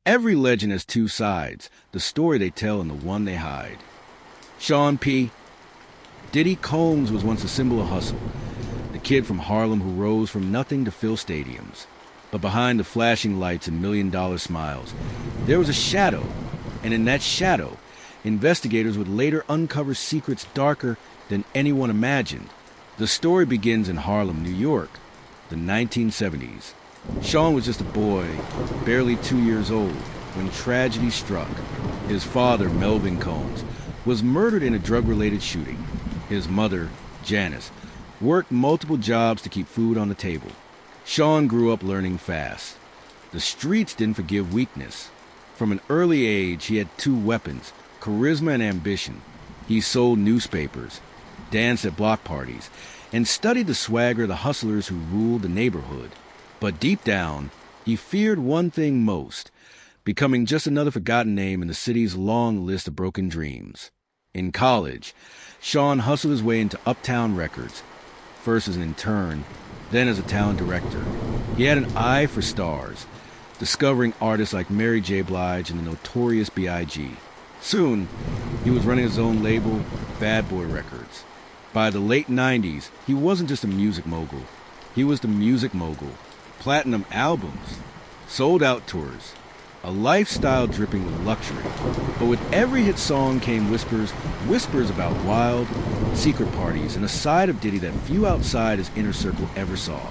Every legend has two sides, the story they tell and the one they hide. Sean P. Diddy Combs was once a symbol of hustle, the kid from Harlem who rose from nothing to fill stadiums. But behind the flashing lights and million-dollar smiles, there was a shadow, and in that shadow, investigators would later uncover secrets darker than anyone imagined. The story begins in Harlem, New York, the 1970s. Sean was just a boy, barely 2 years old, when tragedy struck. His father, Melvin Combs, was murdered in a drug-related shooting. His mother, Janice, worked multiple jobs to keep food on the table. Sean grew up learning fast. The streets didn't forgive weakness. From an early age, he had two weapons, charisma and ambition. He sold newspapers, danced at block parties, and studied the swagger of the hustlers who ruled the neighborhood. But deep down, he feared one thing most, becoming just another forgotten name in the city's long list of broken dreams. In college, Sean hustled his way into Uptown Records, first as an intern, then as a talent director. He had an eye for stars, discovering artists like Mary J. Blige and the notorious B.I.G. Soon, he was running his own label, Bad Boy Records. By the late 90s, he wasn't just a music mogul. He was the music mogul. Platinum albums, sold-out tours, a lifestyle dripping with luxury. But with every hit song came whispers about wild, secret parties and a side of Diddy that few outside his inner circle ever saw.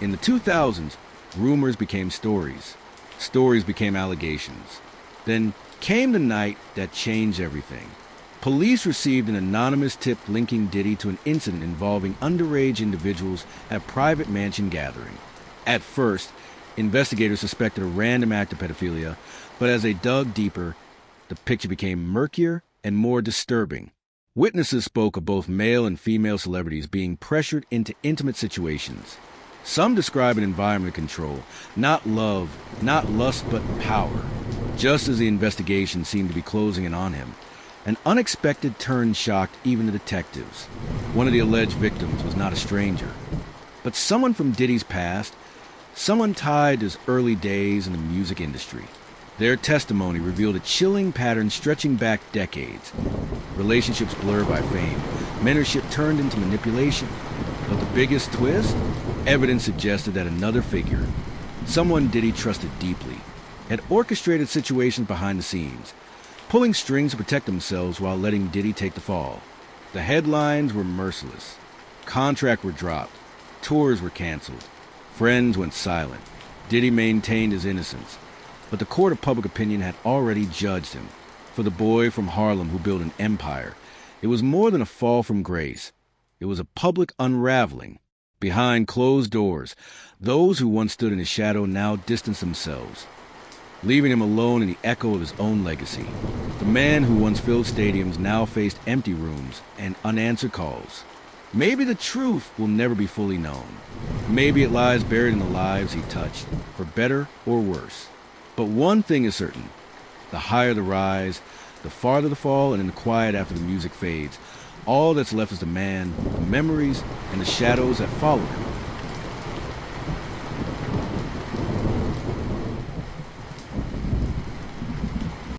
In the 2000s, rumors became stories. Stories became allegations. Then came the night that changed everything. Police received an anonymous tip linking Diddy to an incident involving underage individuals at a private mansion gathering. At first, investigators suspected a random act of pedophilia, but as they dug deeper, the picture became murkier and more disturbing. Witnesses spoke of both male and female celebrities being pressured into intimate situations. Some describe an environment of control, not love, not lust, but power. Just as the investigation seemed to be closing in on him, an unexpected turn shocked even the detectives. One of the alleged victims was not a stranger, but someone from Diddy's past, someone tied to his early days in the music industry. Their testimony revealed a chilling pattern stretching back decades. Relationships blurred by fame, mentorship turned into manipulation. But the biggest twist? Evidence suggested that another figure, someone Diddy trusted deeply, had orchestrated situations behind the scenes, pulling strings to protect themselves while letting Diddy take the fall. The headlines were merciless. Contracts were dropped. Tours were canceled. Friends went silent. Diddy maintained his innocence, but the court of public opinion had already judged him. For the boy from Harlem who built an empire, it was more than a fall from grace. It was a public unraveling. Behind closed doors, those who once stood in his shadow now distanced themselves, leaving him alone in the echo of his own legacy. The man who once filled stadiums now faced empty rooms and unanswered calls. Maybe the truth will never be fully known. Maybe it lies buried in the lives he touched, for better or worse. But one thing is certain. The higher the rise, the farther the fall, and in the quiet after the music fades, all that's left is the man, the memories, and the shadows that follow him.